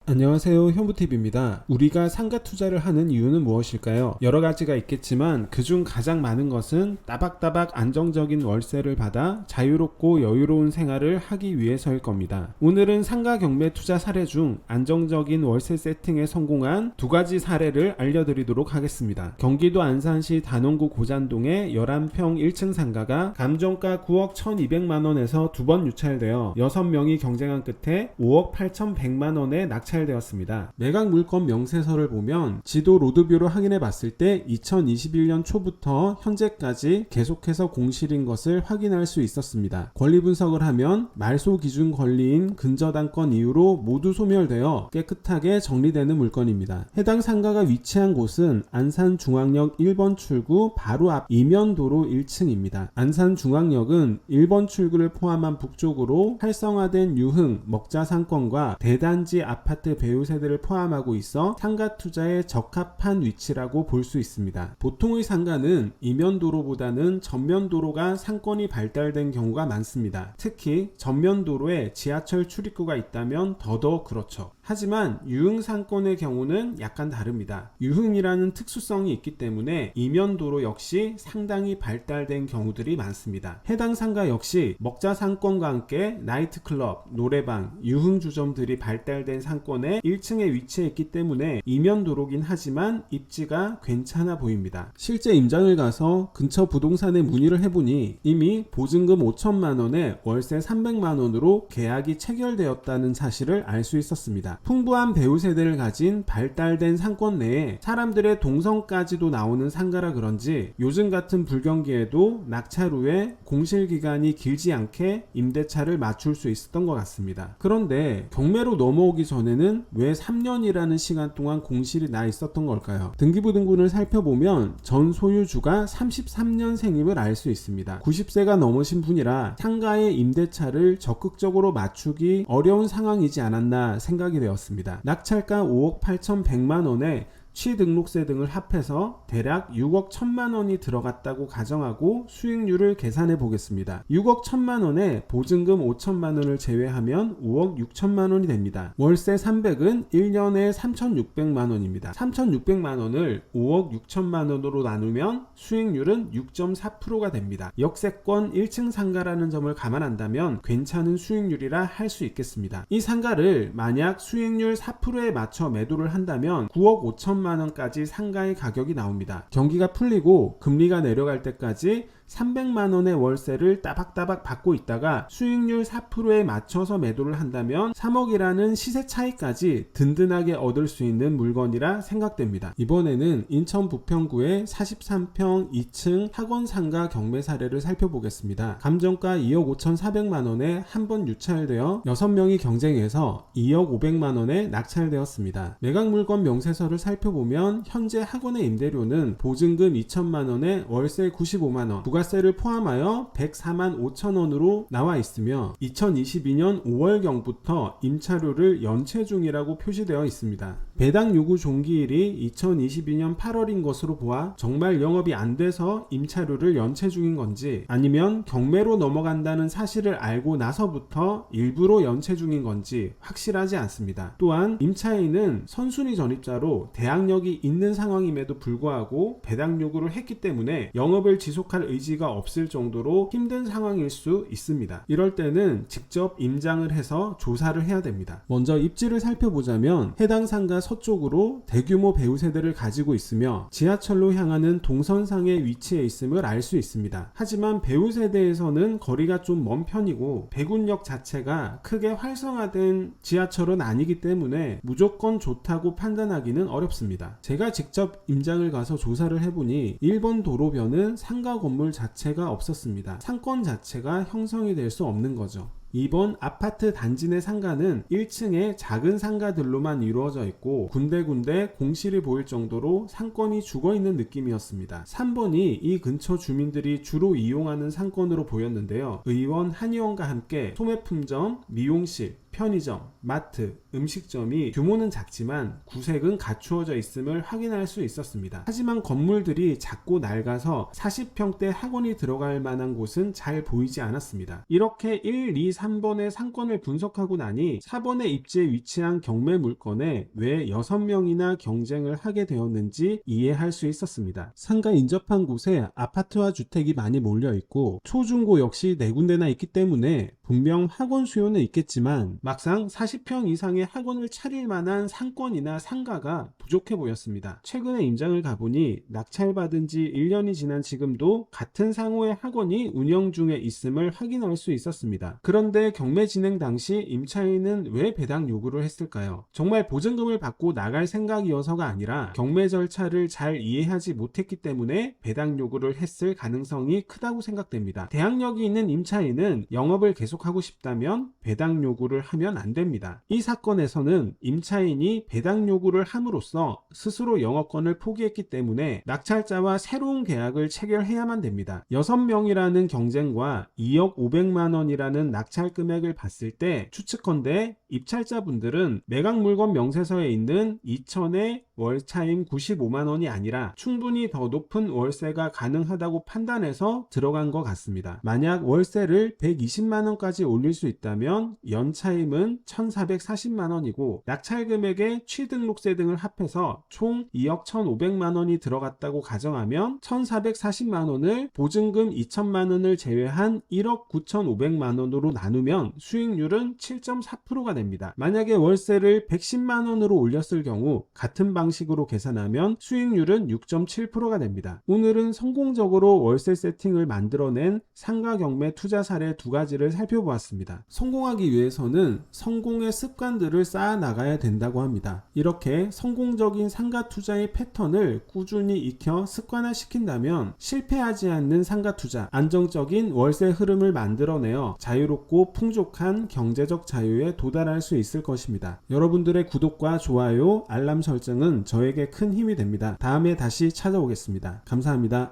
안녕하세요, 현부TV입니다. 우리가 상가 투자를 하는 이유는 무엇일까요? 여러 가지가 있겠지만 그중 가장 많은 것은 따박따박 안정적인 월세를 받아 자유롭고 여유로운 생활을 하기 위해서일 겁니다. 오늘은 상가 경매 투자 사례 중 안정적인 월세 세팅에 성공한 두 가지 사례를 알려드리도록 하겠습니다. 경기도 안산시 단원구 고잔동의 11평 1층 상가가 감정가 9억 1200만원에서 두 번 유찰되어 6명이 경쟁한 끝에 5억 8100만원에 낙찰되었습니다. 매각 물건 명세서를 보면 지도 로드뷰로 확인해 봤을 때 2021년 초부터 현재까지 계속해서 공실인 것을 확인할 수 있었습니다. 권리 분석을 하면 말소 기준 권리인 근저당권 이후로 모두 소멸되어 깨끗하게 정리되는 물건입니다. 해당 상가가 위치한 곳은 안산중앙역 1번 출구 바로 앞 이면도로 1층입니다. 안산중앙역은 1번 출구를 포함한 북쪽으로 활성화된 유흥, 먹자 상권과 대단지 아파트 배우 세대를 포함하고 있어 상가 투자에 적합한 위치라고 볼 수 있습니다. 보통의 상가는 이면도로보다는 전면도로가 상권이 발달된 경우가 많습니다. 특히 전면도로에 지하철 출입구가 있다면 더더욱 그렇죠. 하지만 유흥 상권의 경우는 약간 다릅니다. 유흥이라는 특수성이 있기 때문에 이면도로 역시 상당히 발달된 경우들이 많습니다. 해당 상가 역시 먹자 상권과 함께 나이트클럽, 노래방, 유흥 주점들이 발달된 상권의 1층에 위치해 있기 때문에 이면도로긴 하지만 입지가 괜찮아 보입니다. 실제 임장을 가서 근처 부동산에 문의를 해보니 이미 보증금 5천만원에 월세 300만원으로 계약이 체결되었다는 사실을 알 수 있었습니다. 풍부한 배우 세대를 가진 발달된 상권 내에 사람들의 동선까지도 나오는 상가라 그런지 요즘 같은 불경기에도 낙찰 후에 공실 기간이 길지 않게 임대차를 맞출 수 있었던 것 같습니다. 그런데 경매로 넘어오기 전에는 왜 3년이라는 시간 동안 공실이 나 있었던 걸까요? 등기부등본을 살펴보면 전 소유주가 33년생임을 알 수 있습니다. 90세가 넘으신 분이라 상가의 임대차를 적극적으로 맞추기 어려운 상황이지 않았나 생각이 되었습니다. 낙찰가 5억 8100만원에 취등록세 등을 합해서 대략 6억 1000만원이 들어갔다고 가정하고 수익률을 계산해 보겠습니다. 6억 1000만원에 보증금 5천만원을 제외하면 5억 6천만원이 됩니다. 월세 300은 1년에 3600만원입니다. 3600만원을 5억 6천만원으로 나누면 수익률은 6.4%가 됩니다. 역세권 1층 상가라는 점을 감안한다면 괜찮은 수익률이라 할 수 있겠습니다. 이 상가를 만약 수익률 4%에 맞춰 매도를 한다면 9억 5천 만원까지 상가의 가격이 나옵니다. 경기가 풀리고 금리가 내려갈 때까지 300만원의 월세를 따박따박 받고 있다가 수익률 4%에 맞춰서 매도를 한다면 3억이라는 시세 차이까지 든든하게 얻을 수 있는 물건이라 생각됩니다. 이번에는 인천 부평구의 43평 2층 학원 상가 경매 사례를 살펴보겠습니다. 감정가 2억 5,400만원에 한 번 유찰되어 6명이 경쟁해서 2억 500만원에 낙찰되었습니다. 매각 물건 명세서를 살펴보면 현재 학원의 임대료는 보증금 2천만원에 월세 95만원, 부가세를 포함하여 104만 5천원으로 나와 있으며 2022년 5월경부터 임차료를 연체 중이라고 표시되어 있습니다. 배당 요구 종기일이 2022년 8월인 것으로 보아 정말 영업이 안 돼서 임차료를 연체 중인 건지 아니면 경매로 넘어간다는 사실을 알고 나서부터 일부러 연체 중인 건지 확실하지 않습니다. 또한 임차인은 선순위 전입자로 대항력이 있는 상황임에도 불구하고 배당 요구를 했기 때문에 영업을 지속할 의지가 없을 정도로 힘든 상황일 수 있습니다. 이럴 때는 직접 임장을 해서 조사를 해야 됩니다. 먼저 입지를 살펴보자면 해당 상가 서쪽으로 대규모 배우 세대를 가지고 있으며 지하철로 향하는 동선상에 위치해 있음을 알 수 있습니다. 하지만 배우 세대에서는 거리가 좀 먼 편이고 배군역 자체가 크게 활성화된 지하철은 아니기 때문에 무조건 좋다고 판단하기는 어렵습니다. 제가 직접 임장을 가서 조사를 해보니 1번 도로변은 상가 건물 자체가 없었습니다. 상권 자체가 형성이 될 수 없는 거죠. 2번 아파트 단지 내 상가는 1층에 작은 상가들로만 이루어져 있고 군데군데 공실이 보일 정도로 상권이 죽어있는 느낌이었습니다. 3번이 이 근처 주민들이 주로 이용하는 상권으로 보였는데요. 의원, 한의원과 함께 소매품점, 미용실, 편의점, 마트, 음식점이 규모는 작지만 구색은 갖추어져 있음을 확인할 수 있었습니다. 하지만 건물들이 작고 낡아서 40평대 학원이 들어갈 만한 곳은 잘 보이지 않았습니다. 이렇게 1, 2, 3번의 상권을 분석하고 나니 4번의 입지에 위치한 경매 물건에 왜 6명이나 경쟁을 하게 되었는지 이해할 수 있었습니다. 상가 인접한 곳에 아파트와 주택이 많이 몰려 있고 초중고 역시 4군데나 있기 때문에 분명 학원 수요는 있겠지만 막상 40평 이상의 학원을 차릴 만한 상권이나 상가가 부족해 보였습니다. 최근에 임장을 가보니 낙찰받은 지 1년이 지난 지금도 같은 상호의 학원이 운영 중에 있음을 확인할 수 있었습니다. 그런데 경매 진행 당시 임차인은 왜 배당 요구를 했을까요? 정말 보증금을 받고 나갈 생각이어서가 아니라 경매 절차를 잘 이해하지 못했기 때문에 배당 요구를 했을 가능성이 크다고 생각됩니다. 대항력이 있는 임차인은 영업을 계속하고 싶다면 배당 요구를 하면 안 됩니다. 이 사건에서는 임차인이 배당 요구를 함으로써 스스로 영업권을 포기했기 때문에 낙찰자와 새로운 계약을 체결해야만 됩니다. 6명이라는 경쟁과 2억 500만 원이라는 낙찰 금액을 봤을 때 추측컨대 입찰자분들은 매각 물건 명세서에 있는 2천에 월차임 95만 원이 아니라 충분히 더 높은 월세가 가능하다고 판단해서 들어간 것 같습니다. 만약 월세를 120만 원까지 올릴 수 있다면 연차임은 1,440만 원이고 낙찰 금액에 취등록세 등을 합해서 총 2억 1,500만 원이 들어갔다고 가정하면 1,440만 원을 보증금 2천만 원을 제외한 1억 9,500만 원으로 나누면 수익률은 7.4%가 됩니다. 만약에 월세를 110만 원으로 올렸을 경우 같은 방식으로 계산하면 수익률은 6.7%가 됩니다. 오늘은 성공적으로 월세 세팅을 만들어낸 상가 경매 투자 사례 2가지를 살펴보았습니다. 성공하기 위해서는 성공의 습관들을 쌓아 나가야 된다고 합니다. 이렇게 성공적인 상가 투자의 패턴을 꾸준히 익혀 습관화시킨다면 실패하지 않는 상가 투자, 안정적인 월세 흐름을 만들어내어 자유롭고 풍족한 경제적 자유에 도달할 수 있을 것입니다. 여러분들의 구독과 좋아요, 알람 설정은 저에게 큰 힘이 됩니다. 다음에 다시 찾아오겠습니다. 감사합니다.